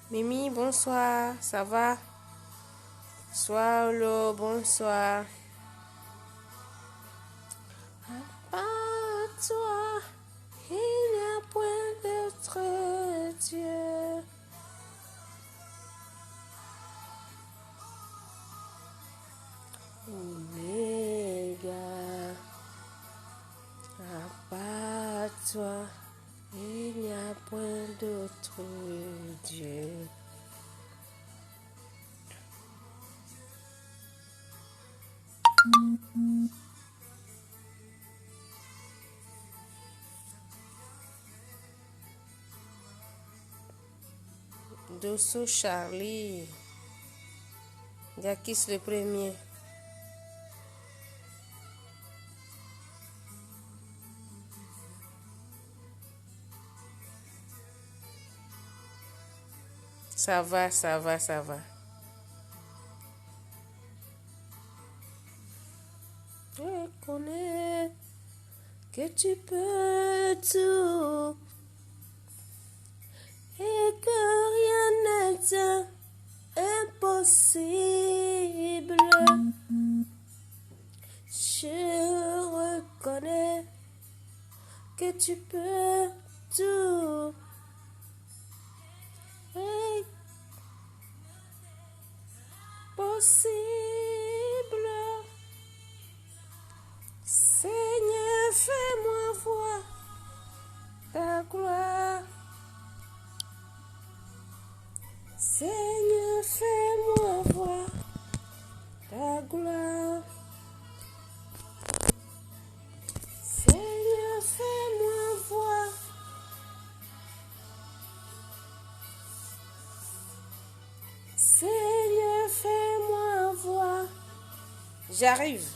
Mimi, bonsoir, ça va? Swallow, bonsoir. À toi, il n'y a point d'autre Dieu. Oméga, à part toi, il n'y a point d'autre Dieu. Dosso Charlie. Yakis le premier. Ça va, ça va, ça va. Je connais que tu peux tout et que rien n'est impossible. Je reconnais que tu peux tout et possible. Seigneur, fais-moi voir ta gloire. Seigneur, fais-moi voir ta gloire. Seigneur, fais-moi voir. Seigneur, fais-moi voir. J'arrive.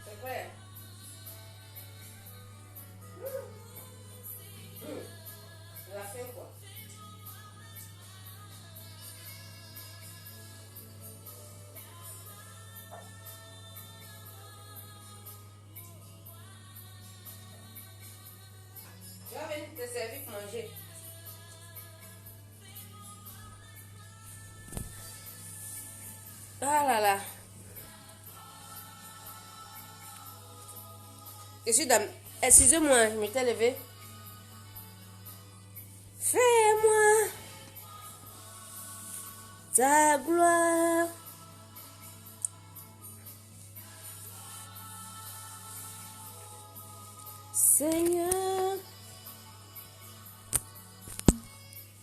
C'est prêt? La fin quoi? Tu vas venir te servir pour manger. Ah là là. Je suis dans... Excusez-moi, je m'étais levée. Fais-moi ta gloire. Seigneur.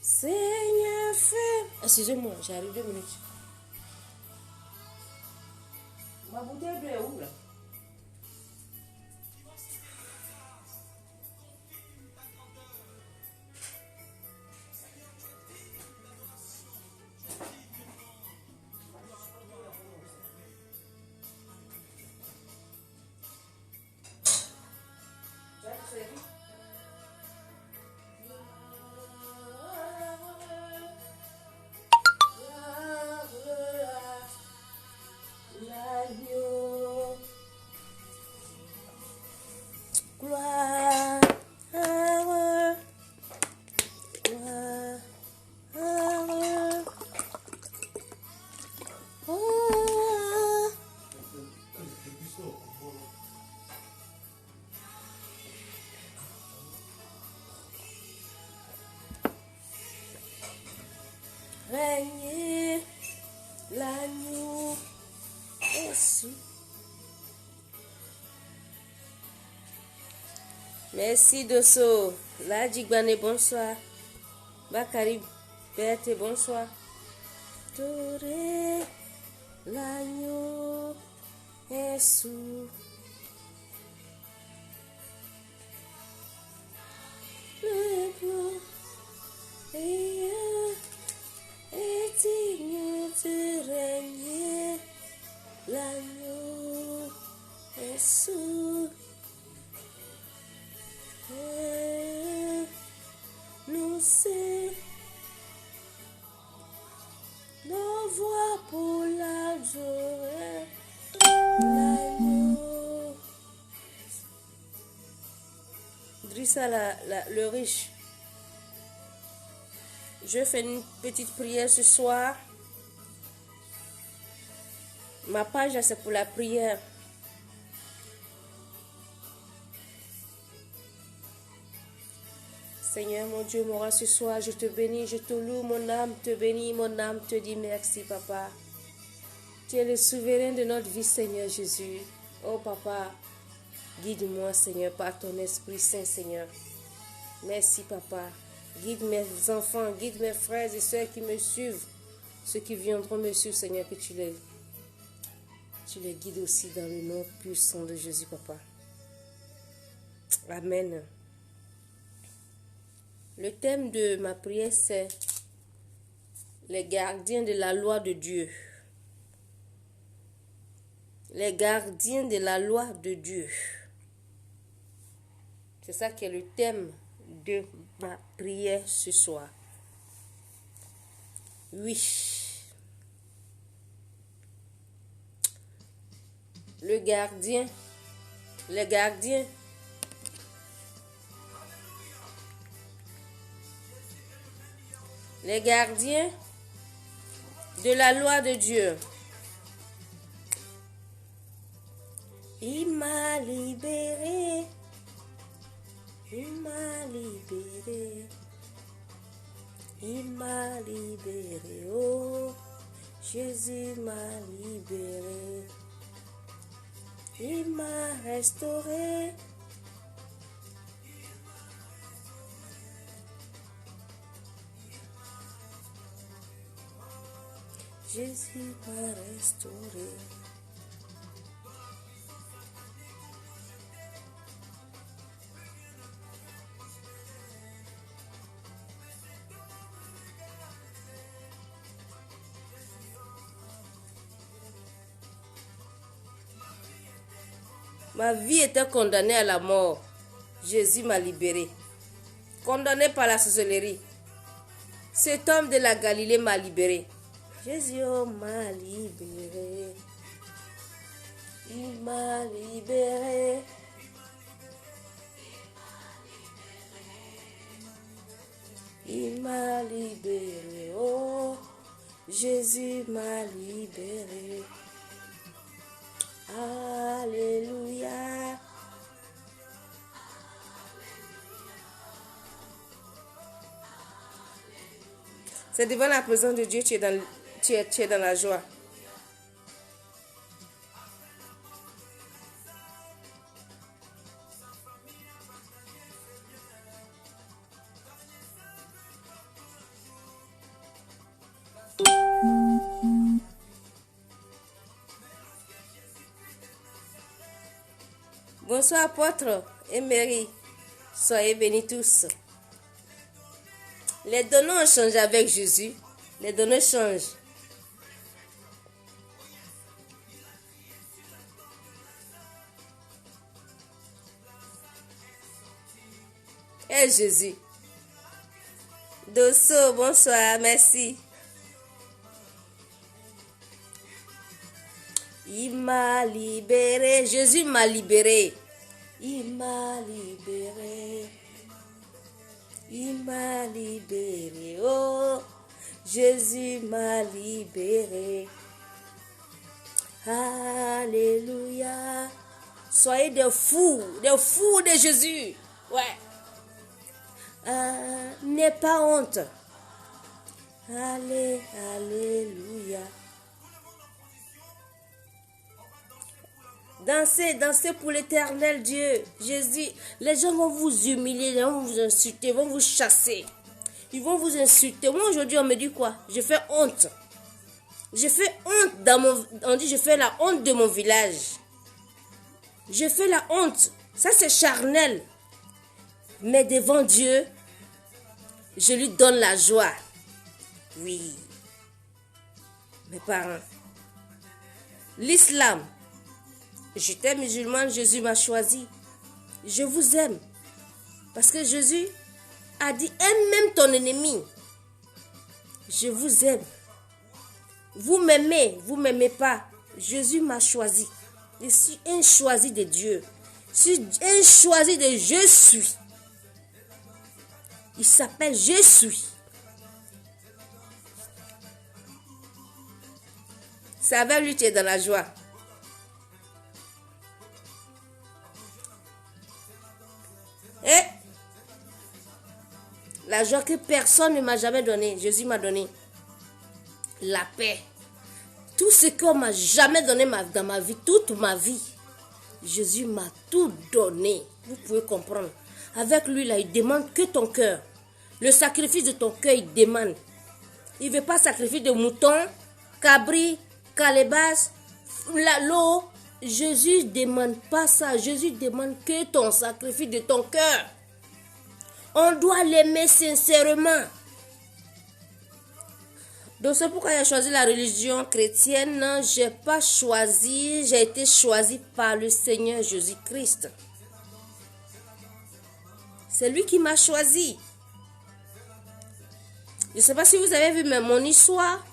Seigneur, fais... Excusez-moi, j'arrive 2 minutes. Ma bouteille d'eau est où là? Sois heureux. Oh. Règne l'agneau est sous. Merci Dosso. La Digbane, bonsoir. Bakari Berthe, bonsoir. Toré, l'agneau est sous. Le beau est digne de régner. L'agneau est sous. Nous c'est nos voix pour l'adorer. L'agneau. Drissa le riche. Je fais une petite prière ce soir. Ma page, c'est pour la prière. Seigneur, mon Dieu, mon roi, ce soir, je te bénis, je te loue, mon âme te bénit, mon âme te dit merci, Papa. Tu es le souverain de notre vie, Seigneur Jésus. Oh, Papa, guide-moi, Seigneur, par ton Esprit Saint, Seigneur. Merci, Papa. Guide mes enfants, guide mes frères et sœurs qui me suivent, ceux qui viendront me suivre, Seigneur, que tu les guides aussi dans le nom puissant de Jésus, Papa. Amen. Le thème de ma prière, c'est les gardiens de la loi de Dieu. Les gardiens de la loi de Dieu. C'est ça qui est le thème de ma prière ce soir. Oui. Les gardiens de la loi de Dieu. Il m'a libéré. Il m'a libéré. Il m'a libéré. Oh, Jésus m'a libéré. Il m'a restauré. Jésus m'a restauré. Ma vie était condamnée à la mort. Jésus m'a libéré. Condamné par la sorcellerie. Cet homme de la Galilée m'a libéré. Jésus m'a libéré. Il m'a libéré. Il m'a libéré. Oh, Jésus m'a libéré. Alléluia. C'est devant la présence de Dieu, tu es dans la joie. Bonsoir apôtre et Mary. Soyez bénis tous. Les données ont changé avec Jésus. Les données changent. Et Jésus. Dosso, bonsoir, merci. Il m'a libéré. Jésus m'a libéré. Il m'a libéré. Il m'a libéré. Oh, Jésus m'a libéré. Alléluia. Soyez des fous de Jésus. Ouais. N'aie pas honte. Alléluia. Dansez, dansez pour l'éternel Dieu. Jésus, les gens vont vous humilier, les gens vont vous insulter, vont vous chasser. Ils vont vous insulter. Moi, aujourd'hui, on me dit quoi? Je fais honte. Je fais honte dans mon... On dit, je fais la honte de mon village. Je fais la honte. Ça, c'est charnel. Mais devant Dieu, je lui donne la joie. Oui. Mes parents. L'islam. J'étais musulmane, Jésus m'a choisi. Je vous aime. Parce que Jésus a dit, aime même ton ennemi. Je vous aime. Vous m'aimez pas. Jésus m'a choisi. Je suis un choisi de Dieu. Je suis un choisi de je suis. Il s'appelle je suis. Ça va lui, tu es dans la joie. Et la joie que personne ne m'a jamais donnée, Jésus m'a donné. La paix. Tout ce qu'on m'a jamais donné dans ma vie, toute ma vie, Jésus m'a tout donné. Vous pouvez comprendre. Avec lui, là, il demande que ton cœur. Le sacrifice de ton cœur, il demande. Il ne veut pas sacrifier de moutons, cabris, calebasses, l'eau. Jésus ne demande pas ça. Jésus demande que ton sacrifice de ton cœur. On doit l'aimer sincèrement. Donc c'est pourquoi j'ai choisi la religion chrétienne. Non, je n'ai pas choisi. J'ai été choisi par le Seigneur Jésus-Christ. C'est lui qui m'a choisi. Je ne sais pas si vous avez vu mon histoire.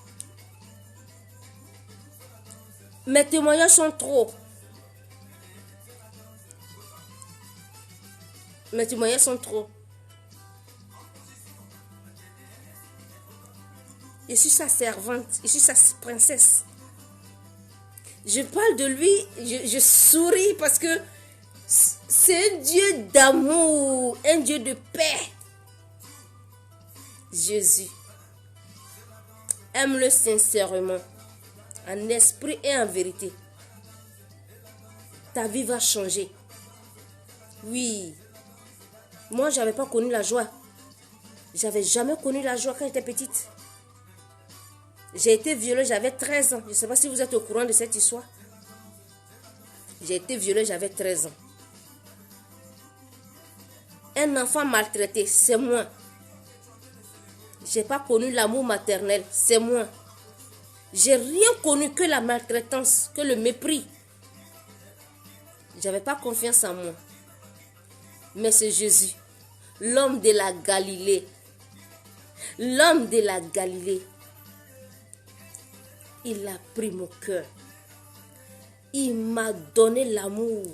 Mes témoignages sont trop. Mes témoignages sont trop. Je suis sa servante. Je suis sa princesse. Je parle de lui. Je souris parce que c'est un Dieu d'amour. Un Dieu de paix. Jésus. Aime-le sincèrement. En esprit et en vérité. Ta vie va changer. Oui. Moi, je n'avais pas connu la joie. J'avais jamais connu la joie quand j'étais petite. J'ai été violée, j'avais 13 ans. Je ne sais pas si vous êtes au courant de cette histoire. J'ai été violée, j'avais 13 ans. Un enfant maltraité, c'est moi. Je n'ai pas connu l'amour maternel, c'est moi. J'ai rien connu que la maltraitance, que le mépris. Je n'avais pas confiance en moi. Mais c'est Jésus, l'homme de la Galilée. L'homme de la Galilée. Il a pris mon cœur. Il m'a donné l'amour.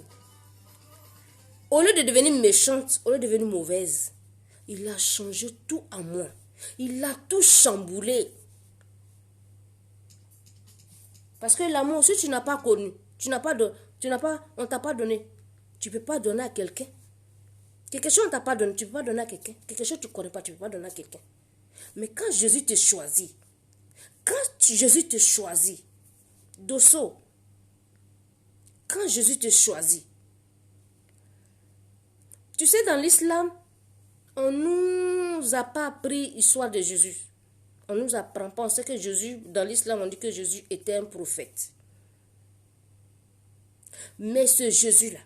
Au lieu de devenir méchante, au lieu de devenir mauvaise, il a changé tout en moi. Il a tout chamboulé. Parce que l'amour, si tu n'as pas connu, on t'a pas donné, tu ne peux pas donner à quelqu'un. Quelque chose on t'a pas donné, tu ne peux pas donner à quelqu'un. Quelque chose que tu ne connais pas, tu ne peux pas donner à quelqu'un. Mais quand Jésus te choisit, Jésus te choisit, Dosso, quand Jésus te choisit, tu sais, dans l'islam, on ne nous a pas appris l'histoire de Jésus. On ne nous apprend pas. On sait que Jésus, dans l'islam, on dit que Jésus était un prophète. Mais ce Jésus-là,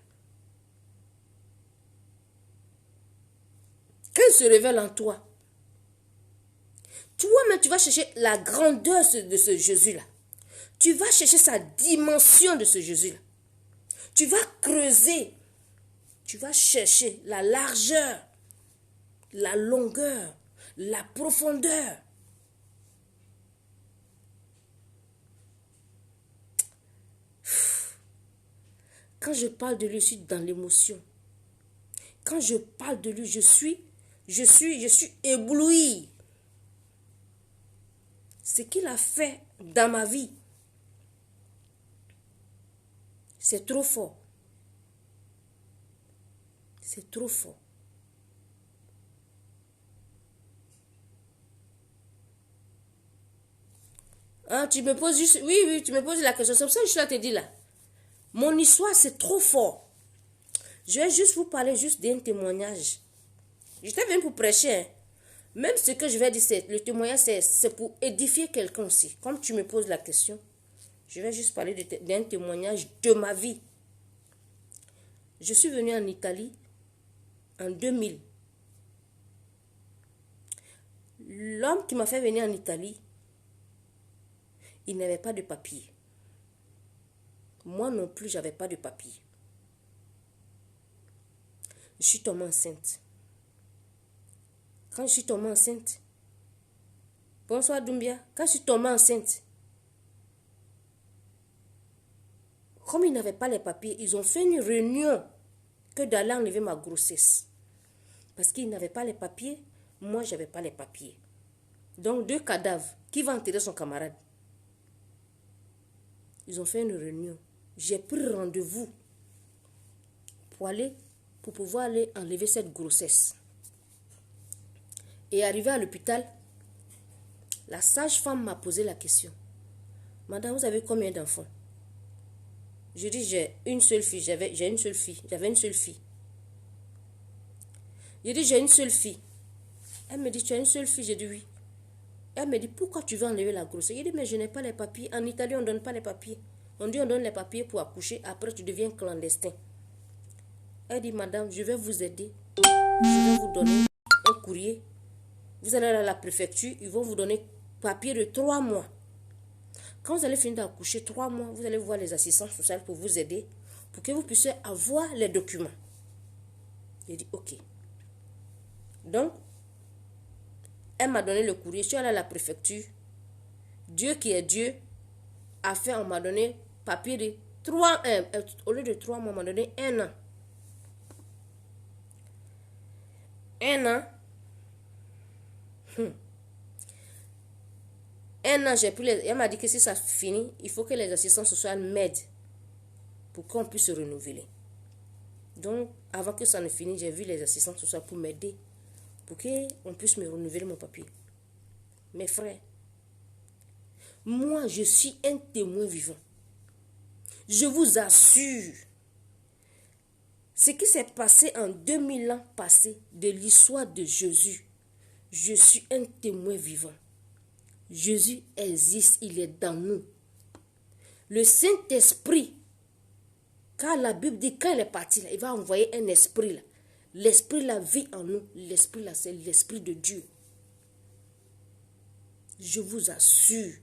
quand il se révèle en toi, toi-même, tu vas chercher la grandeur de ce Jésus-là. Tu vas chercher sa dimension de ce Jésus-là. Tu vas creuser. Tu vas chercher la largeur, la longueur, la profondeur. Quand je parle de lui, je suis dans l'émotion. Quand je parle de lui, je suis Je suis éblouie. Ce qu'il a fait dans ma vie, c'est trop fort. C'est trop fort. Hein, tu me poses juste... Oui, tu me poses la question. C'est pour ça que je suis là te dire là. Mon histoire, c'est trop fort. Je vais juste vous parler juste d'un témoignage. J'étais venu pour prêcher. Hein. Même ce que je vais dire, le témoignage, c'est pour édifier quelqu'un aussi. Comme tu me poses la question, je vais juste parler d'un témoignage de ma vie. Je suis venue en Italie en 2000. L'homme qui m'a fait venir en Italie, il n'avait pas de papier. Moi non plus, j'avais pas de papier. Je suis tombée enceinte. Quand je suis tombée enceinte, bonsoir Doumbia, quand je suis tombée enceinte, comme ils n'avaient pas les papiers, ils ont fait une réunion que d'aller enlever ma grossesse. Parce qu'ils n'avaient pas les papiers, moi je n'avais pas les papiers. Donc 2 cadavres, qui va enterrer son camarade? Ils ont fait une réunion. J'ai pris rendez-vous pour pouvoir aller enlever cette grossesse. Et arrivé à l'hôpital, la sage-femme m'a posé la question. Madame, vous avez combien d'enfants? Je dis, j'ai une seule fille. J'avais une seule fille. Je dis, j'ai une seule fille. Elle me dit, tu as une seule fille? J'ai dit, oui. Elle me dit, pourquoi tu veux enlever la grossesse? Je dis, mais je n'ai pas les papiers. En Italie, on ne donne pas les papiers. On dit, on donne les papiers pour accoucher. Après, tu deviens clandestin. Elle dit, madame, je vais vous aider. Je vais vous donner un courrier. Vous allez à la préfecture. Ils vont vous donner papier de 3 mois. Quand vous allez finir d'accoucher 3 mois, vous allez voir les assistants sociaux pour vous aider, pour que vous puissiez avoir les documents. J'ai dit, ok. Donc, elle m'a donné le courrier. Je suis allée à la préfecture. Dieu qui est Dieu a fait, on m'a donné papier de 3 au lieu de 3 mois, on m'a donné 1 an. 1 an. 1 an, j'ai pris elle m'a dit que si ça finit, il faut que les assistants sociaux m'aident pour qu'on puisse se renouveler. Donc, avant que ça ne finisse, j'ai vu les assistants sociaux pour m'aider, pour qu'on puisse me renouveler mon papier. Mes frères, moi, je suis un témoin vivant. Je vous assure, ce qui s'est passé en 2000 ans passés de l'histoire de Jésus, je suis un témoin vivant. Jésus existe, il est dans nous. Le Saint-Esprit, car la Bible dit quand il est parti, là, il va envoyer un esprit là. L'esprit là vit en nous. L'esprit là, c'est l'esprit de Dieu. Je vous assure.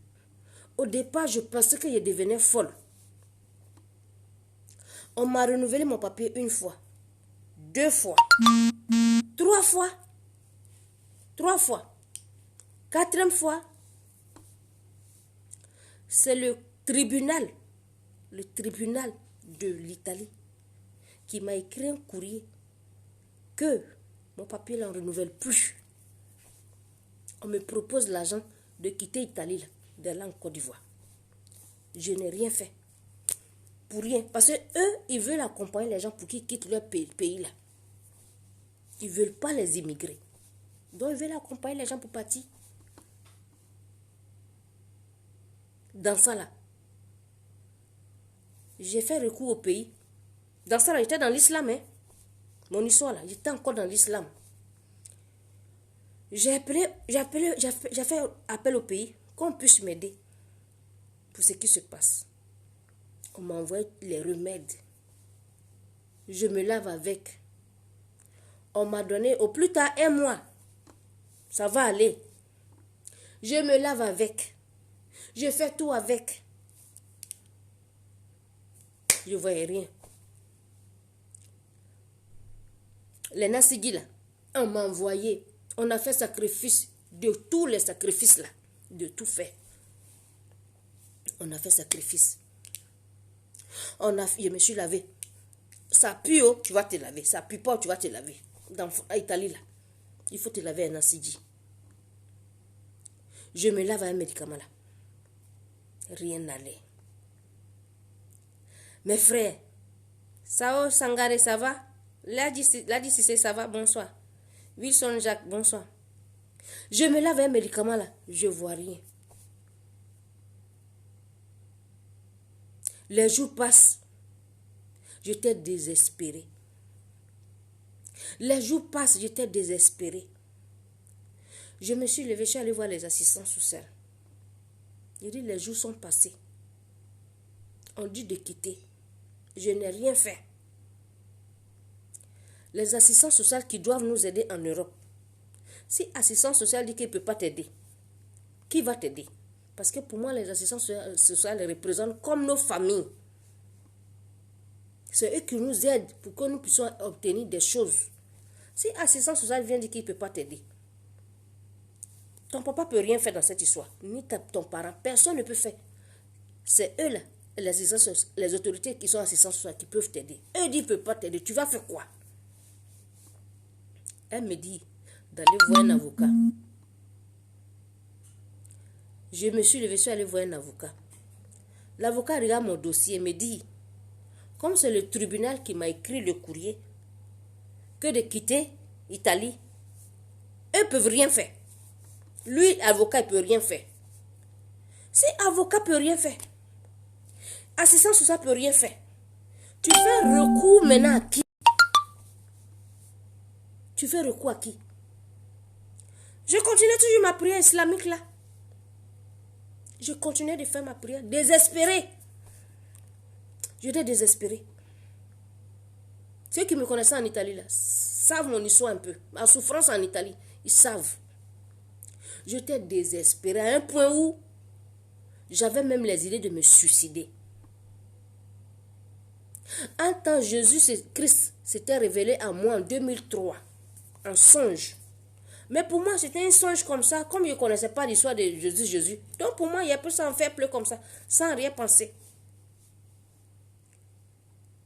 Au départ, je pensais que je devenais folle. On m'a renouvelé mon papier 1 fois, 2 fois, 3 fois, 3 fois, 4e fois. C'est le tribunal de l'Italie qui m'a écrit un courrier que mon papier ne renouvelle plus. On me propose l'argent de quitter l'Italie, d'aller en Côte d'Ivoire. Je n'ai rien fait. Pour rien. Parce que eux, ils veulent accompagner les gens pour qu'ils quittent leur pays là. Ils ne veulent pas les immigrer. Donc, ils veulent accompagner les gens pour partir. Dans ça là, j'ai fait recours au pays. Dans ça là, j'étais dans l'islam. Hein. Mon histoire là, j'étais encore dans l'islam. J'ai fait appel au pays qu'on puisse m'aider pour ce qui se passe. On m'a envoyé les remèdes. Je me lave avec. On m'a donné au plus tard 1 mois. Ça va aller. Je me lave avec. Je fais tout avec. Je ne voyais rien. Les Nassigui là, on m'a envoyé. On a fait sacrifice de tous les sacrifices là. De tout fait. On a fait sacrifice. Je me suis lavé. Ça pue, oh, tu vas te laver. Ça pue pas, tu vas te laver. Dans l'Italie là. Il faut te laver un acide. Je me lave un médicament là. Rien n'allait. Mes frères, Sao Sangare, ça va? Ladi Sissé, ça va? Bonsoir. Wilson Jacques, bonsoir. Je me lave un médicament là, je vois rien. Les jours passent. J'étais désespérée. Les jours passent, j'étais désespérée. Je me suis levée, je suis allée voir les assistants sociaux. J'ai dit, les jours sont passés. On dit de quitter. Je n'ai rien fait. Les assistants sociaux qui doivent nous aider en Europe. Si assistant social dit qu'il ne peut pas t'aider, qui va t'aider? Parce que pour moi, les assistants sociaux les représentent comme nos familles. C'est eux qui nous aident pour que nous puissions obtenir des choses. Si assistant social vient dire qu'il ne peut pas t'aider, ton papa ne peut rien faire dans cette histoire, ni ton parent, personne ne peut faire. C'est eux là, les autorités qui sont assistants sociaux qui peuvent t'aider. Eux disent qu'ils ne peuvent pas t'aider, tu vas faire quoi? Elle me dit d'aller voir un avocat. Je me suis levée, je suis allée voir un avocat. L'avocat regarde mon dossier et me dit, comme c'est le tribunal qui m'a écrit le courrier, que de quitter l'Italie, eux ne peuvent rien faire. Lui, avocat, il ne peut rien faire. Si avocat ne peut rien faire, assistant social ne peut rien faire, tu fais recours maintenant à qui? Tu fais recours à qui? Je continuais toujours ma prière islamique là. Je continuais de faire ma prière, désespérée. J'étais désespérée. Ceux qui me connaissaient en Italie là, savent mon histoire un peu. Ma souffrance en Italie, ils savent. J'étais désespérée à un point où j'avais même les idées de me suicider. Un temps, Jésus-Christ s'était révélé à moi en 2003, un songe. Mais pour moi, c'était un songe comme ça, comme je ne connaissais pas l'histoire de Jésus. Donc pour moi, il y a pu s'en faire plus comme ça, sans rien penser.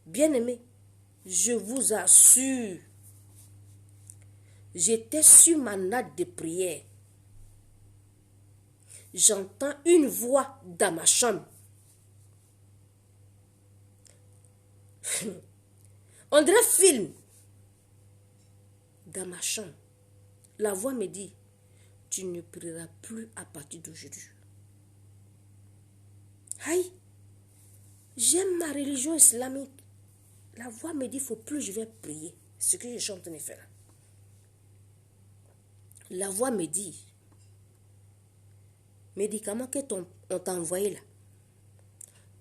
Bien-aimé, je vous assure, j'étais sur ma natte de prière. J'entends une voix dans ma chambre. On dirait un film. Dans ma chambre. La voix me dit, tu ne prieras plus à partir d'aujourd'hui. Aïe, j'aime ma religion islamique. La voix me dit, il ne faut plus, je vais prier. Ce que je suis en train de faire. La voix me dit, médicament que on t'a envoyé là,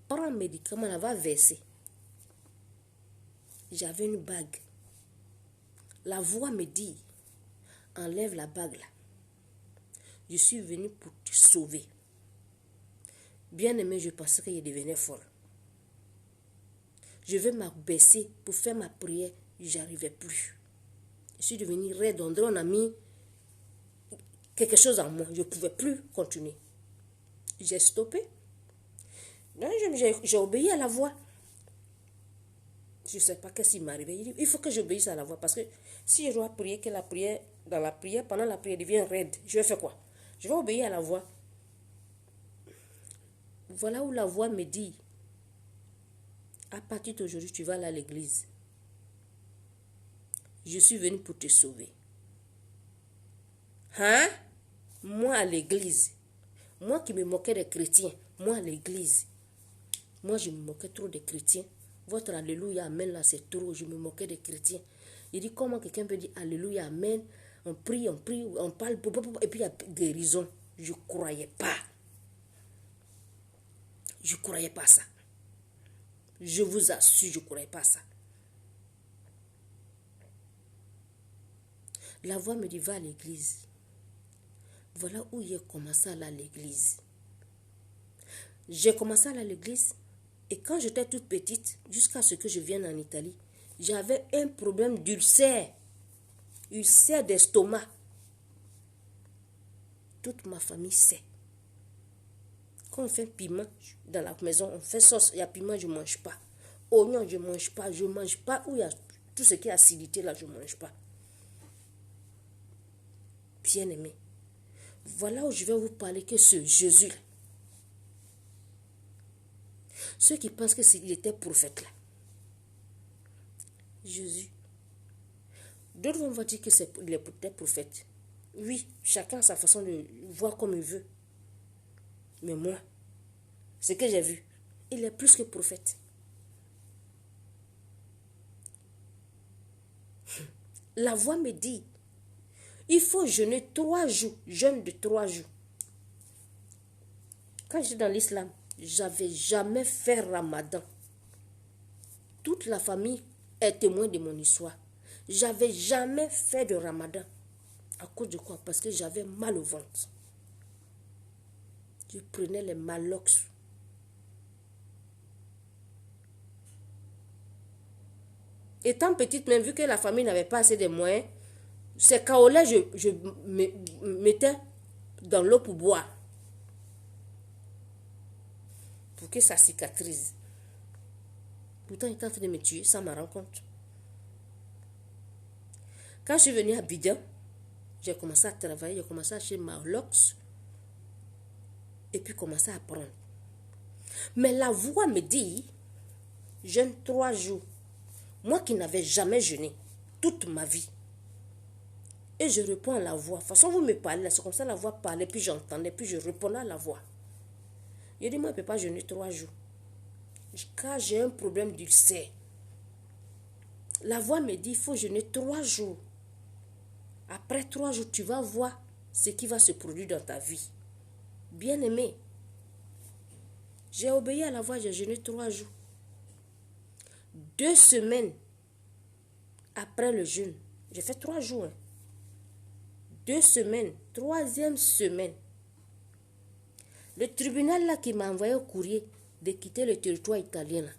prends un médicament, là, va verser. J'avais une bague. La voix me dit, enlève la bague là. Je suis venue pour te sauver. Bien aimé, je pensais qu'il devenait folle. Je vais m'abaisser pour faire ma prière. Je n'arrivais plus. Je suis devenue raide. On a mis quelque chose en moi. Je ne pouvais plus continuer. J'ai stoppé. J'ai obéi à la voix. Je ne sais pas qu'est-ce qui m'est arrivé. Il faut que j'obéisse à la voix. Parce que si je dois prier, que la prière, dans la prière, pendant la prière devient raide, je vais faire quoi? Je vais obéir à la voix. Voilà où la voix me dit, à partir d'aujourd'hui, tu vas aller à l'église. Je suis venu pour te sauver. Hein? Moi à l'église. Moi qui me moquais des chrétiens. Moi à l'église. Moi je me moquais trop des chrétiens. Votre alléluia, amen là c'est trop. Je me moquais des chrétiens. Il dit comment quelqu'un peut dire alléluia, amen. On prie, on parle. Et puis il y a guérison. Je ne croyais pas. Je ne croyais pas ça. Je vous assure, je ne croyais pas ça. La voix me dit, va à l'église. Voilà où j'ai commencé à aller à l'église. J'ai commencé à aller à l'église. Et quand j'étais toute petite, jusqu'à ce que je vienne en Italie, j'avais un problème d'ulcère. Ulcère d'estomac. Toute ma famille sait. Quand on fait piment dans la maison, on fait sauce, il y a piment, je ne mange pas. Oignon, je ne mange pas. Je ne mange pas où il y a tout ce qui est acidité là, je ne mange pas. bien-aimé, voilà où je vais vous parler que ce Jésus-là, ceux qui pensent qu'il était prophète là, Jésus, d'autres vont dire que il était prophète. Oui, chacun a sa façon de voir comme il veut. Mais moi, ce que j'ai vu, il est plus que prophète. La voix me dit, il faut jeûner 3 jours, jeûne de 3 jours. Quand j'étais dans l'islam, j'avais jamais fait Ramadan. Toute la famille est témoin de mon histoire. J'avais jamais fait de Ramadan. À cause de quoi? Parce que j'avais mal au ventre. Je prenais les Malox. Étant petite, même vu que la famille n'avait pas assez de moyens, ces kaolais, je mettais dans l'eau pour boire. Pour que ça cicatrise. Pourtant, il était en train de me tuer sans me rendre compte. Quand je suis venue à Abidjan, j'ai commencé à travailler, j'ai commencé à acheter Malox et puis commencer à prendre. Mais la voix me dit, jeûne 3 jours. Moi qui n'avais jamais jeûné toute ma vie. Et je réponds à la voix. De toute façon, vous me parlez, c'est comme ça la voix parlait, puis j'entendais, puis je répondais à la voix. Je dis, moi, je ne peux pas jeûner 3 jours. Car j'ai un problème d'ulcère. La voix me dit, il faut jeûner 3 jours. Après 3 jours, tu vas voir ce qui va se produire dans ta vie. Bien-aimé, j'ai obéi à la voix, j'ai jeûné 3 jours. 2 semaines après le jeûne, j'ai fait 3 jours. 2 semaines, 3e semaine, le tribunal là qui m'a envoyé au courrier de quitter le territoire italien là,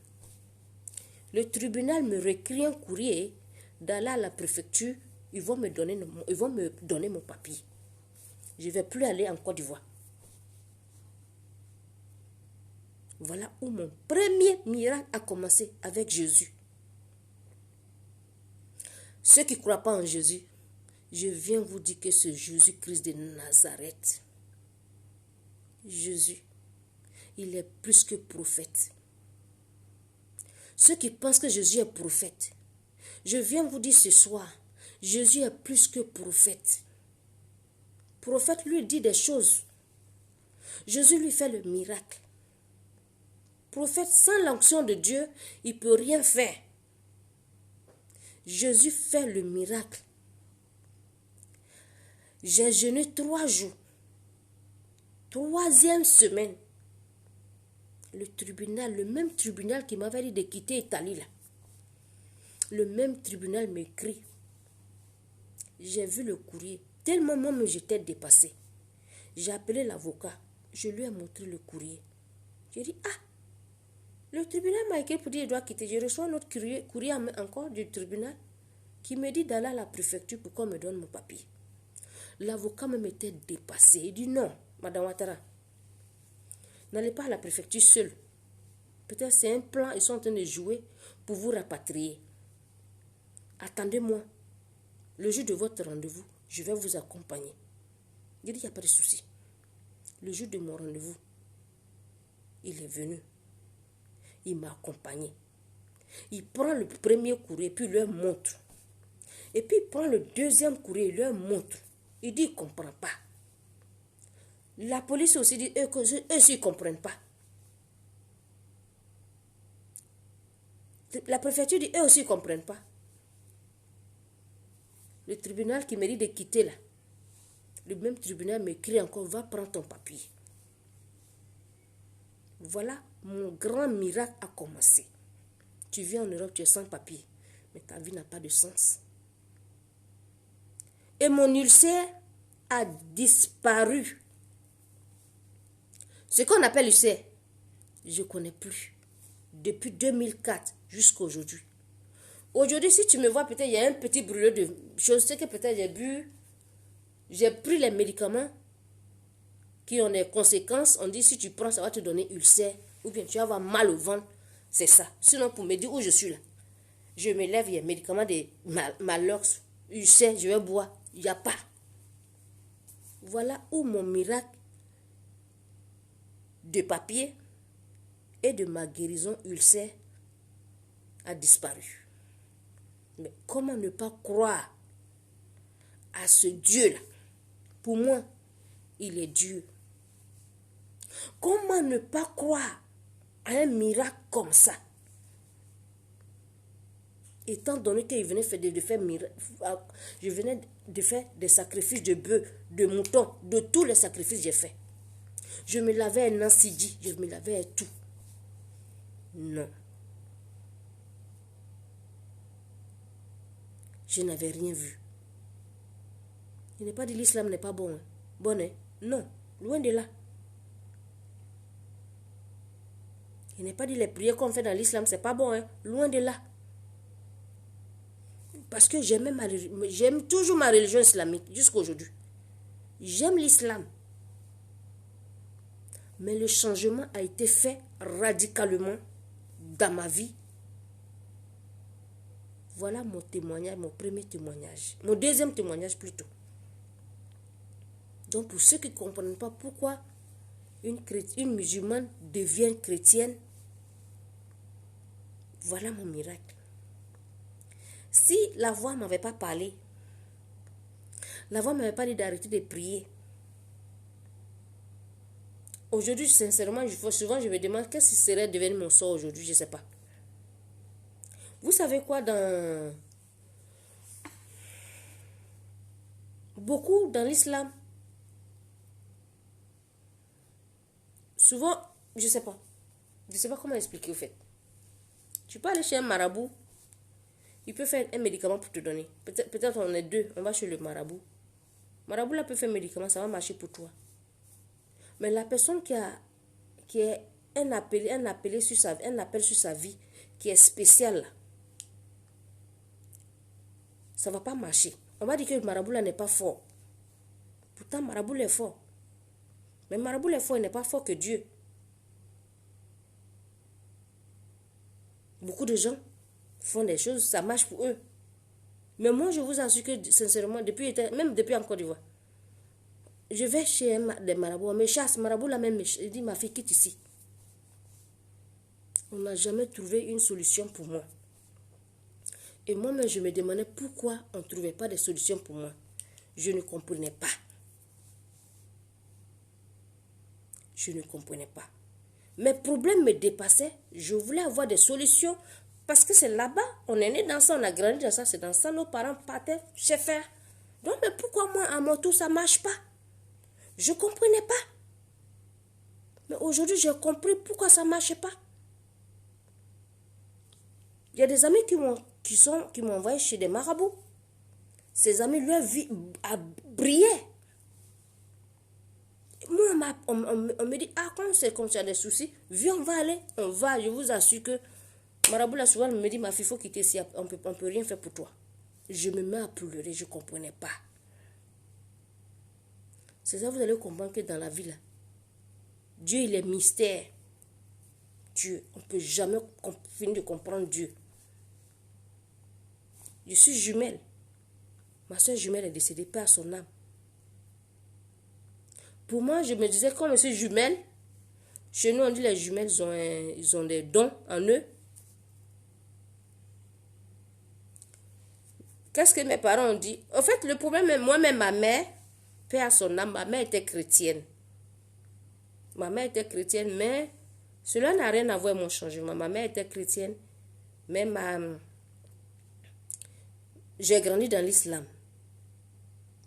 le tribunal me réécrit un courrier d'aller à la préfecture, ils vont me donner mon papier. Je ne vais plus aller en Côte d'Ivoire. Voilà où mon premier miracle a commencé avec Jésus. Ceux qui ne croient pas en Jésus, je viens vous dire que c'est Jésus-Christ de Nazareth. Jésus, il est plus que prophète. Ceux qui pensent que Jésus est prophète, je viens vous dire ce soir, Jésus est plus que prophète. Prophète lui dit des choses. Jésus lui fait le miracle. Prophète, sans l'onction de Dieu, il ne peut rien faire. Jésus fait le miracle. J'ai jeûné 3 jours. 3e semaine. Le tribunal, le même tribunal qui m'avait dit de quitter l'Italie là. Le même tribunal m'écrit. J'ai vu le courrier. Tellement moi j'étais dépassée. J'ai appelé l'avocat. Je lui ai montré le courrier. J'ai dit, ah, le tribunal m'a écrit pour dire qu'il doit quitter. Je reçois un autre courrier encore du tribunal qui me dit d'aller à la préfecture pour qu'on me donne mon papier. L'avocat me m'était dépassé. Il dit non, Madame Ouattara, n'allez pas à la préfecture seule. Peut-être c'est un plan, ils sont en train de jouer pour vous rapatrier. Attendez-moi. Le jour de votre rendez-vous, je vais vous accompagner. Il dit, il n'y a pas de souci. Le jour de mon rendez-vous, il est venu. Il m'a accompagné. Il prend le premier courrier, puis il leur montre. Et puis il prend le 2e courrier, il leur montre. Il dit, il ne comprend pas. La police aussi dit, eux aussi, ils ne comprennent pas. La préfecture dit, eux aussi, ils ne comprennent pas. Le tribunal qui me dit de quitter là, le même tribunal m'écrit encore, va prendre ton papier. Voilà, mon grand miracle a commencé. Tu viens en Europe, tu es sans papier, mais ta vie n'a pas de sens. Et mon ulcère a disparu. Ce qu'on appelle ulcère, je ne connais plus. Depuis 2004 jusqu'à aujourd'hui. Aujourd'hui, si tu me vois, peut-être il y a un petit brûleur de choses. C'est que peut-être j'ai pris les médicaments qui ont des conséquences. On dit si tu prends, ça va te donner ulcère. Ou bien tu vas avoir mal au ventre. C'est ça. Sinon, pour me dire où je suis là, je me lève, il y a médicaments de Malox, ulcère, je vais boire. Il n'y a pas. Voilà où mon miracle de papier et de ma guérison ulcère a disparu. Mais comment ne pas croire à ce Dieu-là? Pour moi, il est Dieu. Comment ne pas croire à un miracle comme ça? Étant donné que je venais de faire des sacrifices de bœufs, de moutons, de tous les sacrifices que j'ai fait. Je me lavais un ancidi, je me lavais tout. Non. Je n'avais rien vu. Il n'est pas dit l'islam n'est pas bon. Hein. Bon, hein? Non, loin de là. Il n'est pas dit les prières qu'on fait dans l'islam, c'est pas bon. Hein? Loin de là. Parce que j'aime toujours ma religion islamique jusqu'à aujourd'hui. J'aime l'islam. Mais le changement a été fait radicalement dans ma vie. Voilà mon témoignage, mon premier témoignage. Mon deuxième témoignage plutôt. Donc pour ceux qui ne comprennent pas pourquoi une musulmane devient chrétienne, voilà mon miracle. Si la voix ne m'avait pas parlé, la voix ne m'avait pas dit d'arrêter de prier. Aujourd'hui, sincèrement, souvent je me demande qu'est-ce qui serait devenu mon sort aujourd'hui, je ne sais pas. Vous savez quoi, beaucoup dans l'islam, souvent, je ne sais pas comment expliquer au fait. Tu peux aller chez un marabout, il peut faire un médicament pour te donner. Peut-être on est deux, on va chez le marabout. Le marabout là peut faire un médicament, ça va marcher pour toi. Mais la personne qui a un appel sur sa vie, qui est spécial là, ça ne va pas marcher. On va dire que le marabout là n'est pas fort. Pourtant, le marabout est fort. Mais le marabout est fort, il n'est pas fort que Dieu. Beaucoup de gens font des choses, ça marche pour eux. Mais moi, je vous assure que, sincèrement, même depuis en Côte d'Ivoire, je vais chez des marabouts, on me chasse, marabout là même, il dit, ma fille, quitte ici. On n'a jamais trouvé une solution pour moi. Et moi-même, je me demandais pourquoi on ne trouvait pas de solution pour moi. Je ne comprenais pas. Je ne comprenais pas. Mes problèmes me dépassaient. Je voulais avoir des solutions. Parce que c'est là-bas, on est né dans ça, on a grandi dans ça, c'est dans ça, nos parents partaient chez faire. Donc, mais pourquoi moi, à mon tour, ça ne marche pas? Je ne comprenais pas. Mais aujourd'hui, j'ai compris pourquoi ça ne marche pas. Il y a des amis qui m'ont envoyé chez des marabouts. Ces amis, leur vie a brillé. Moi, on me dit, ah, quand c'est comme ça, des soucis, viens, on va aller. On va, je vous assure que marabout, là, souvent, me dit, ma fille, il faut quitter ici, on peut rien faire pour toi. Je me mets à pleurer, je ne comprenais pas. C'est ça, vous allez comprendre que dans la vie, là, Dieu, il est mystère. Dieu, on ne peut jamais finir de comprendre Dieu. Je suis jumelle. Ma soeur jumelle est décédée, paix à son âme. Pour moi, je me disais, comme je suis jumelle, chez nous, on dit les jumelles, ils ont des dons en eux. Qu'est-ce que mes parents ont dit? En fait, le problème est moi-même, ma mère, paix à son âme, ma mère était chrétienne. Ma mère était chrétienne, mais cela n'a rien à voir avec mon changement. Ma mère était chrétienne, mais j'ai grandi dans l'islam.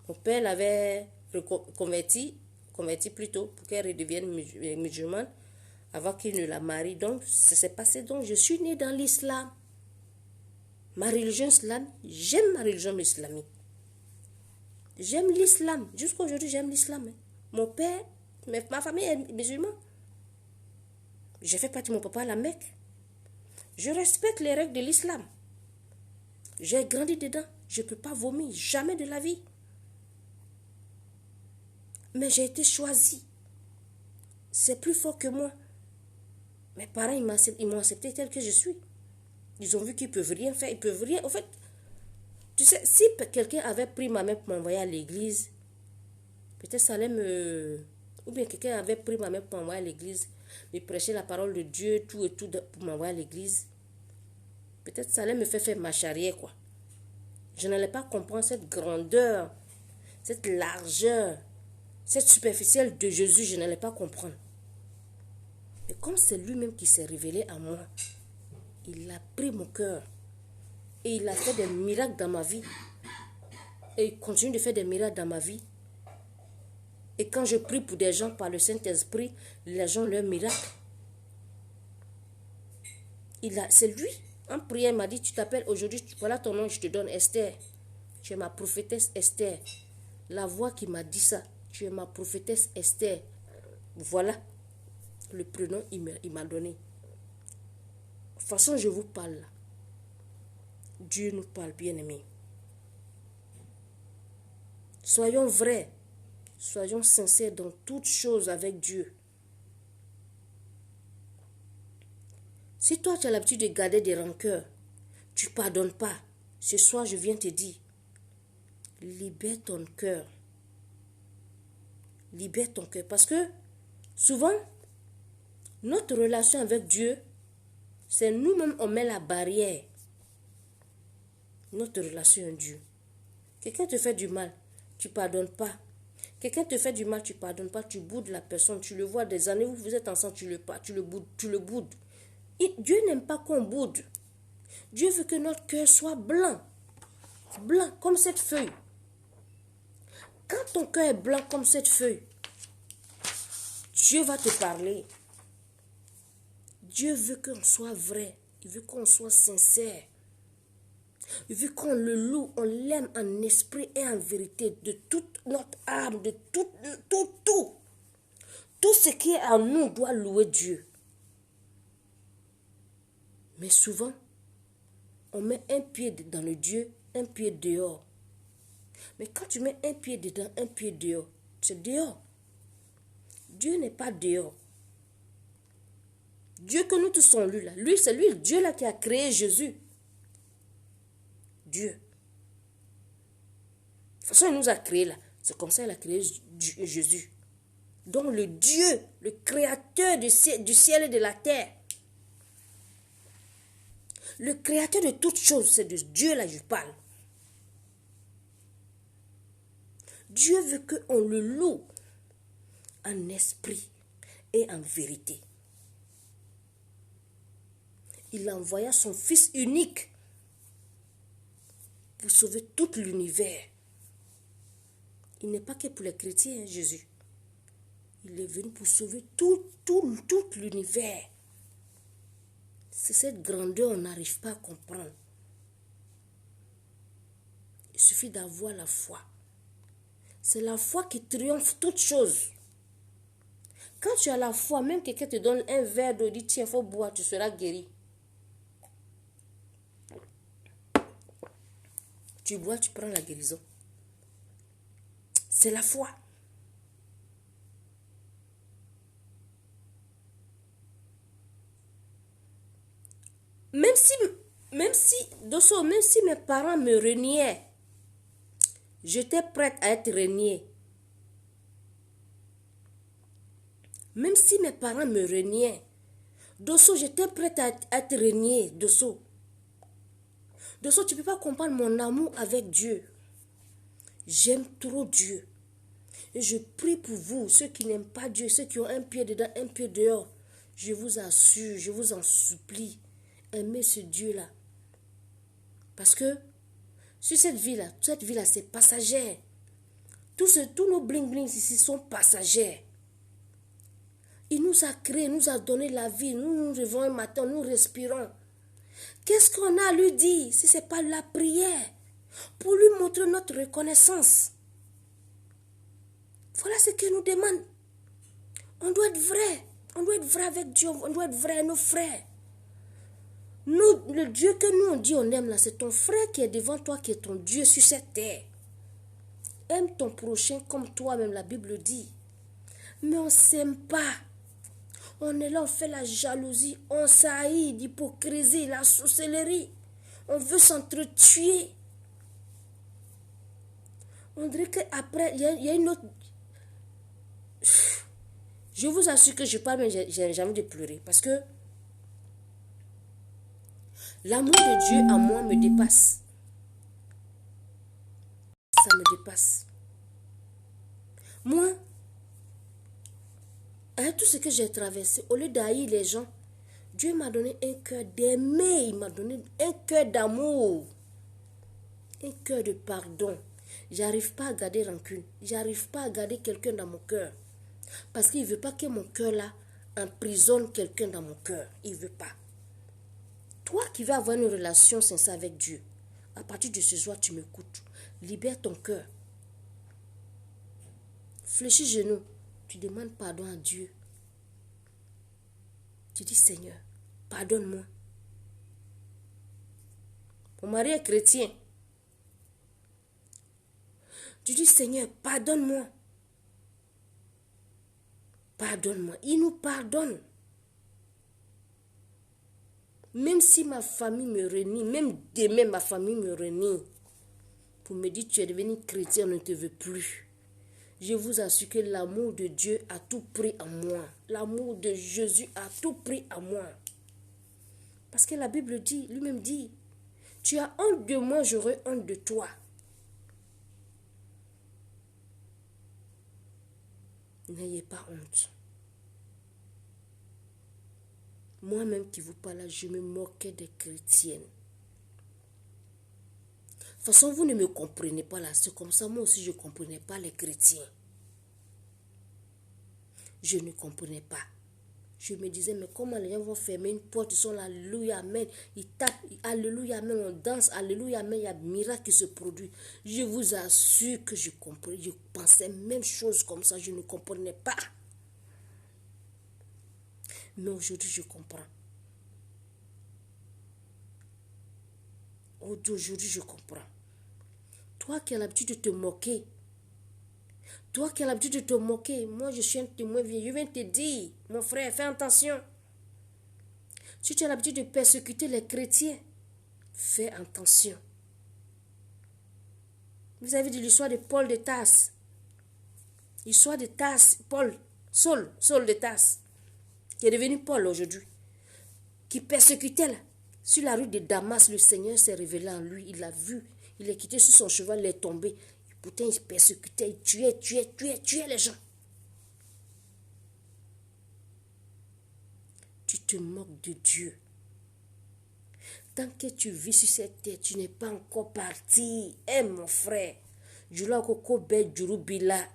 Mon père l'avait converti plutôt pour qu'elle redevienne musulmane avant qu'il ne la marie. Donc, ça s'est passé. Donc, je suis née dans l'islam. Ma religion islam, j'aime ma religion islamique. J'aime l'islam. Jusqu'à aujourd'hui, j'aime l'islam. Mon père, ma famille est musulmane. J'ai fait partie de mon papa à la Mecque. Je respecte les règles de l'islam. J'ai grandi dedans. Je ne peux pas vomir. Jamais de la vie. Mais j'ai été choisie. C'est plus fort que moi. Mes parents, ils m'ont accepté tel que je suis. Ils ont vu qu'ils ne peuvent rien faire. Ils peuvent rien. En fait, tu sais, si quelqu'un avait pris ma main pour m'envoyer à l'église, Peut-être ça allait me... Ou bien quelqu'un avait pris ma mère pour m'envoyer à l'église, me prêcher la parole de Dieu, tout et tout pour m'envoyer à l'église. Peut-être ça allait me faire marche arrière, quoi. Je n'allais pas comprendre cette grandeur, cette largeur, cette superficielle de Jésus, je n'allais pas comprendre. Mais comme c'est lui-même qui s'est révélé à moi, il a pris mon cœur et il a fait des miracles dans ma vie. Et il continue de faire des miracles dans ma vie. Et quand je prie pour des gens par le Saint-Esprit, les gens leur miracle. C'est lui. En prière, il m'a dit, tu t'appelles aujourd'hui, voilà ton nom, je te donne Esther. Tu es ma prophétesse Esther. La voix qui m'a dit ça, tu es ma prophétesse Esther. Voilà le prénom il m'a donné. De toute façon, je vous parle là. Dieu nous parle, bien-aimés. Soyons vrais. Soyons sincères dans toutes choses avec Dieu. Si toi, tu as l'habitude de garder des rancœurs, tu ne pardonnes pas. Ce soir, je viens te dire, libère ton cœur. Libère ton cœur. Parce que souvent, notre relation avec Dieu, c'est nous-mêmes, on met la barrière. Notre relation avec Dieu. Quelqu'un te fait du mal, tu ne pardonnes pas. Quelqu'un te fait du mal, tu ne pardonnes pas, tu boudes la personne, tu le vois des années où vous êtes ensemble, tu le boudes. Et Dieu n'aime pas qu'on boude. Dieu veut que notre cœur soit blanc. Blanc comme cette feuille. Quand ton cœur est blanc comme cette feuille, Dieu va te parler. Dieu veut qu'on soit vrai. Il veut qu'on soit sincère. Il veut qu'on le loue, on l'aime en esprit et en vérité, de toute notre âme, de tout. Tout ce qui est en nous doit louer Dieu. Mais souvent, on met un pied dans le Dieu, un pied dehors. Mais quand tu mets un pied dedans, un pied dehors, c'est dehors. Dieu n'est pas dehors. Dieu que nous tous sommes lui là. Lui, c'est lui, Dieu là qui a créé Jésus. Dieu. De toute façon, il nous a créés là. C'est comme ça qu'il a créé Jésus. Donc le Dieu, le créateur du ciel et de la terre. Le créateur de toutes choses, c'est de Dieu là je parle. Dieu veut qu'on le loue en esprit et en vérité. Il envoya son Fils unique pour sauver tout l'univers. Il n'est pas que pour les chrétiens, Jésus. Il est venu pour sauver tout l'univers. C'est cette grandeur, on n'arrive pas à comprendre. Il suffit d'avoir la foi. C'est la foi qui triomphe toutes choses. Quand tu as la foi, même quelqu'un te donne un verre d'eau, dit tiens, il faut boire, tu seras guéri. Tu bois, tu prends la guérison. C'est la foi. Même si mes parents me reniaient, j'étais prête à être reniée. Même si mes parents me reniaient, Dosso, j'étais prête à être reniée, Dosso. Dosso, tu ne peux pas comprendre mon amour avec Dieu. J'aime trop Dieu. Et je prie pour vous, ceux qui n'aiment pas Dieu, ceux qui ont un pied dedans, un pied dehors. Je vous assure, je vous en supplie, aimez ce Dieu-là. Parce que sur cette vie-là, c'est passager. Tous nos bling-bling ici sont passagers. Il nous a créé, nous a donné la vie. Nous nous levons un matin, nous respirons. Qu'est-ce qu'on a à lui dire si ce n'est pas la prière pour lui montrer notre reconnaissance? Voilà ce qu'il nous demande. On doit être vrai. On doit être vrai avec Dieu. On doit être vrai à nos frères. Nous, le Dieu que nous on dit on aime là, c'est ton frère qui est devant toi, qui est ton Dieu sur cette terre. Aime ton prochain comme toi-même, la Bible dit. Mais on ne s'aime pas. On est là, on fait la jalousie, on s'haït, l'hypocrisie, la sorcellerie. On veut s'entretuer. On dirait qu'après, il y a une autre... Je vous assure que je parle, mais j'ai envie de pleurer. Parce que l'amour de Dieu en moi me dépasse. Ça me dépasse. Moi, avec tout ce que j'ai traversé, au lieu d'haïr les gens, Dieu m'a donné un cœur d'aimer. Il m'a donné un cœur d'amour. Un cœur de pardon. J'arrive pas à garder rancune. J'arrive pas à garder quelqu'un dans mon cœur. Parce qu'il ne veut pas que mon cœur là emprisonne quelqu'un dans mon cœur. Il ne veut pas. Toi qui veux avoir une relation sincère avec Dieu, à partir de ce soir, tu m'écoutes. Libère ton cœur. Fléchis genoux. Tu demandes pardon à Dieu. Tu dis, Seigneur, pardonne-moi. Mon mari est chrétien. Tu dis, Seigneur, pardonne-moi. Pardonne-moi. Il nous pardonne. Même si ma famille me renie, même demain ma famille me renie, pour me dire, tu es devenu chrétien, on ne te veut plus. Je vous assure que l'amour de Dieu a tout pris en moi. L'amour de Jésus a tout pris en moi. Parce que la Bible dit, lui-même dit, tu as honte de moi, j'aurai honte de toi. N'ayez pas honte. Moi-même qui vous parle, je me moquais des chrétiennes. De toute façon, vous ne me comprenez pas là. C'est comme ça, moi aussi, je ne comprenais pas les chrétiens. Je ne comprenais pas. Je me disais, mais comment les gens vont fermer une porte, ils sont là, alléluia, amen. Ils tapent, alléluia, amen, on danse, alléluia, amen, il y a un miracle qui se produit. Je vous assure que je comprenais, je pensais même chose comme ça, je ne comprenais pas. Mais aujourd'hui, je comprends. Aujourd'hui, je comprends. Toi qui as l'habitude de te moquer, toi qui as l'habitude de te moquer, moi je suis un témoin, je viens te dire, mon frère, fais attention. Si tu as l'habitude de persécuter les chrétiens, fais attention. Vous avez dit l'histoire de Paul de Tarse. L'histoire de Tarse, Saul de Tarse, qui est devenu Paul aujourd'hui, qui persécutait là. Sur la rue de Damas, le Seigneur s'est révélé en lui, il l'a vu, il est quitté sur son cheval, il est tombé. Pourtant, il persécutait, il tuait les gens. Tu te moques de Dieu. Tant que tu vis sur cette terre, tu n'es pas encore parti. Eh mon frère, Jula koko be jurubila.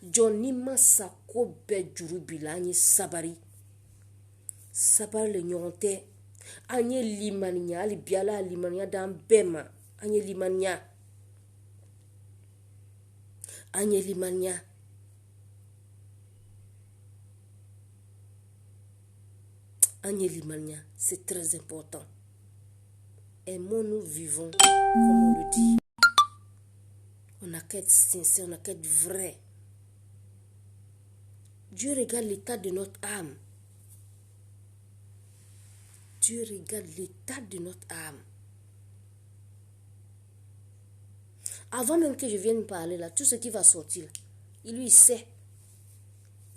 Johnny masako be jurubila ni sabari. Sabari le nyonte. Anye limania, ali biala limania dan bema. Anye limania. Anye limania. Anye limania, c'est très important. Aimons-nous vivons comme on le dit. On n'a qu'à être sincère, on n'a qu'à être vrai. Dieu regarde l'état de notre âme. Dieu regarde l'état de notre âme. Avant même que je vienne parler là, tout ce qui va sortir, il sait.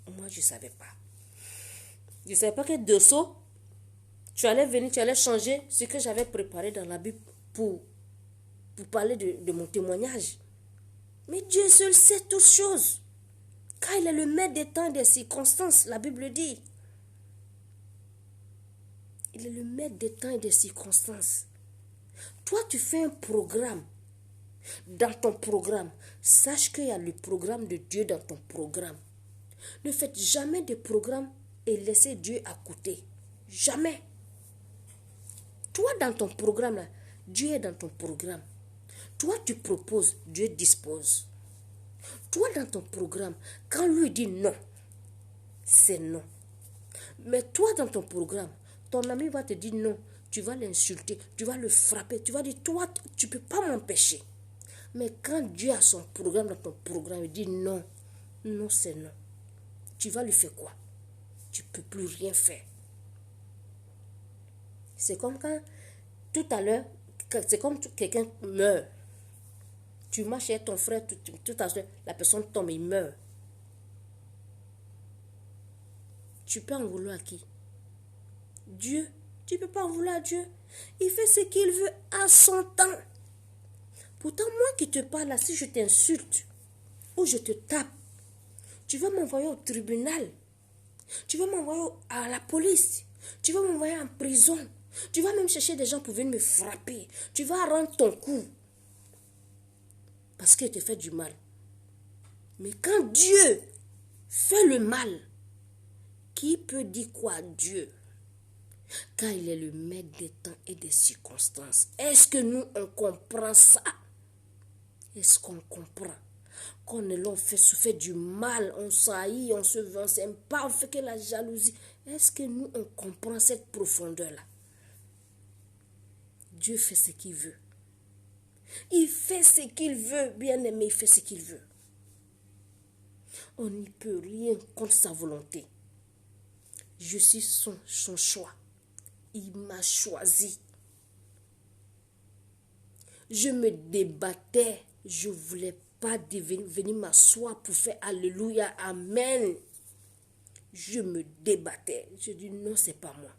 Moi, je ne savais pas. Je ne savais pas que dessous, tu allais venir, tu allais changer ce que j'avais préparé dans la Bible pour parler de mon témoignage. Mais Dieu seul sait toutes choses. Car il est le maître des temps et des circonstances, la Bible dit. Il est le maître des temps et des circonstances. Toi, tu fais un programme. Dans ton programme, sache qu'il y a le programme de Dieu dans ton programme. Ne faites jamais de programme et laissez Dieu à côté. Jamais. Toi, dans ton programme, là, Dieu est dans ton programme. Toi, tu proposes, Dieu dispose. Toi, dans ton programme, quand lui dit non, c'est non. Mais toi, dans ton programme, ton ami va te dire non. Tu vas l'insulter, tu vas le frapper, tu vas dire, toi, tu ne peux pas m'empêcher. Mais quand Dieu a son programme dans ton programme, il dit non, non c'est non. Tu vas lui faire quoi? Tu ne peux plus rien faire. C'est comme quand, tout à l'heure, c'est comme quelqu'un meurt. Tu marches avec ton frère, tout à l'heure, la personne tombe, il meurt. tu peux en vouloir à qui? Dieu. Tu ne peux pas en vouloir à Dieu. Il fait ce qu'il veut à son temps. Pourtant, moi qui te parle là, si je t'insulte ou je te tape, tu vas m'envoyer au tribunal. Tu vas m'envoyer à la police. Tu vas m'envoyer en prison. Tu vas même chercher des gens pour venir me frapper. Tu vas rendre ton coup. Parce qu'il te fait du mal. Mais quand Dieu fait le mal, qui peut dire quoi à Dieu? Car il est le maître des temps et des circonstances. Est-ce que nous, on comprend ça? Est-ce qu'on comprend? Quand l'on fait du mal, on s'haït, on se veut, on s'aime pas, on fait que la jalousie. Est-ce que nous, on comprend cette profondeur-là? Dieu fait ce qu'il veut. Il fait ce qu'il veut, bien-aimé, il fait ce qu'il veut. On n'y peut rien contre sa volonté. Je suis son choix. Il m'a choisi. Je me débattais. Je ne voulais pas venir m'asseoir pour faire Alléluia, Amen. Je me débattais. Je dis non, c'est pas moi.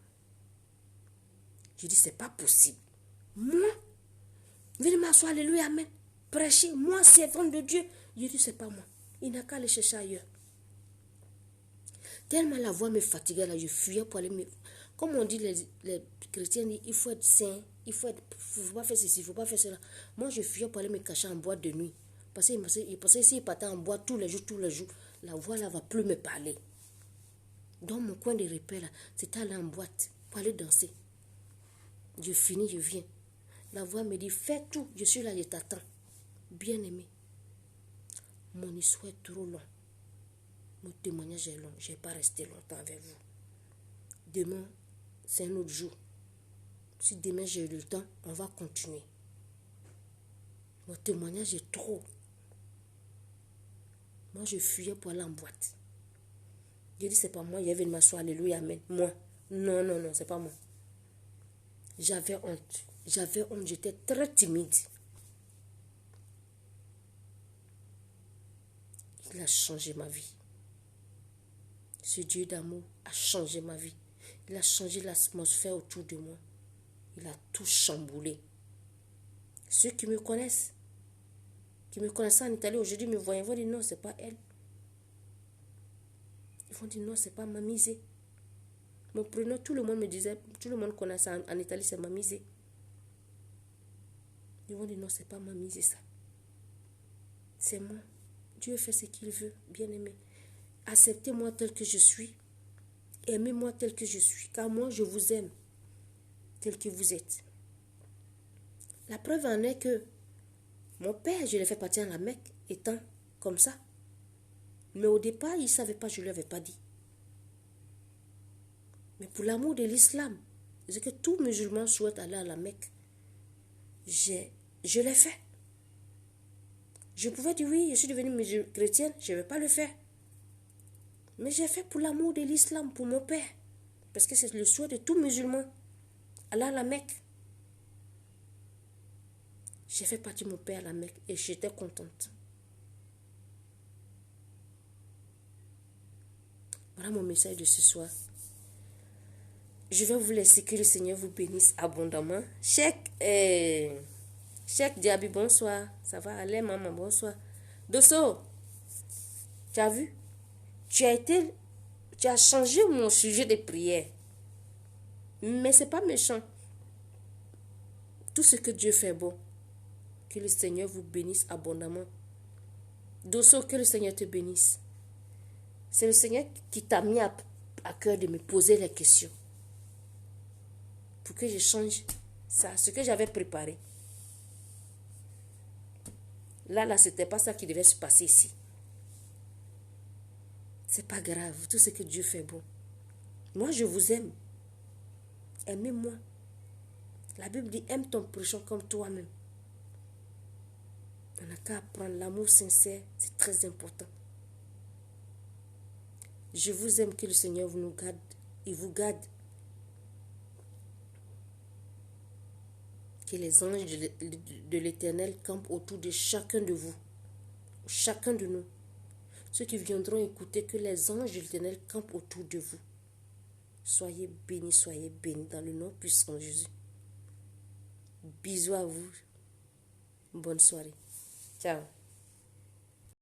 Je dis c'est pas possible. Moi, venir m'asseoir, Alléluia, Amen. Prêcher, moi, servant de Dieu. Je dis c'est pas moi. Il n'a qu'à aller chercher ailleurs. Tellement la voix me fatiguait là, je fuyais pour aller me... Comme on dit, les chrétiens disent, il faut être saint, il faut pas faire ceci, il ne faut pas faire cela. Moi, je fuyais pour aller me cacher en boîte de nuit. Parce que s'il partait en boîte tous les jours, la voix là ne va plus me parler. Dans mon coin de repère là, c'était aller en boîte pour aller danser. Je finis, je viens. La voix me dit, fais tout, je suis là, je t'attends. Bien aimé. Mon histoire est trop longue. Mon témoignage est long. Je n'ai pas resté longtemps avec vous. Demain, c'est un autre jour. Si demain j'ai eu le temps, on va continuer. Mon témoignage est trop. Moi, je fuyais pour aller en boîte. J'ai dit, c'est pas moi, il y avait m'asseoir, Alléluia, Amen. Moi. Non, c'est pas moi. J'avais honte. J'étais très timide. Il a changé ma vie. Ce Dieu d'amour a changé ma vie. Il a changé l'atmosphère autour de moi. Il a tout chamboulé. Ceux qui me connaissent en Italie, aujourd'hui me voient, ils vont dire non, c'est pas elle. Ils vont dire non, c'est pas Mamisé. Mon prénom, tout le monde me disait, tout le monde connaissait en Italie, c'est Mamisé. Ils vont dire non, c'est pas Mamisé ça. C'est moi. Dieu fait ce qu'il veut, bien aimé. Acceptez-moi tel que je suis. Aimez-moi tel que je suis. Car moi, je vous aime tel que vous êtes. La preuve en est que mon père, je l'ai fait partir à la Mecque, étant comme ça. Mais au départ, il ne savait pas, je ne lui avais pas dit. Mais pour l'amour de l'islam, c'est que tout musulman souhaite aller à la Mecque. Je l'ai fait. Je pouvais dire oui, je suis devenue chrétienne, je ne vais pas le faire. Mais j'ai fait pour l'amour de l'islam, pour mon père. Parce que c'est le souhait de tout musulman. Aller à la Mecque. J'ai fait partir mon père à la Mecque et j'étais contente. Voilà mon message de ce soir. Je vais vous laisser, que le Seigneur vous bénisse abondamment. Cheikh Diaby, bonsoir. Ça va aller, maman, bonsoir. Dosso, tu as vu? Tu as changé mon sujet de prière. Mais ce n'est pas méchant. Tout ce que Dieu fait bon. Que le Seigneur vous bénisse abondamment. Dosso, que le Seigneur te bénisse. C'est le Seigneur qui t'a mis à cœur de me poser les questions. Pour que je change ça, ce que j'avais préparé. Là, ce n'était pas ça qui devait se passer ici. C'est pas grave, tout ce que Dieu fait bon. Moi, je vous aime. Aimez-moi. La Bible dit, aime ton prochain comme toi-même. On n'a qu'à apprendre l'amour sincère, c'est très important. Je vous aime, que le Seigneur vous nous garde. Il vous garde. Que les anges de l'Éternel campent autour de chacun de vous. Chacun de nous. Ceux qui viendront écouter, que les anges de l'Éternel campent autour de vous. Soyez bénis dans le nom puissant de Jésus. Bisous à vous. Bonne soirée. Ciao.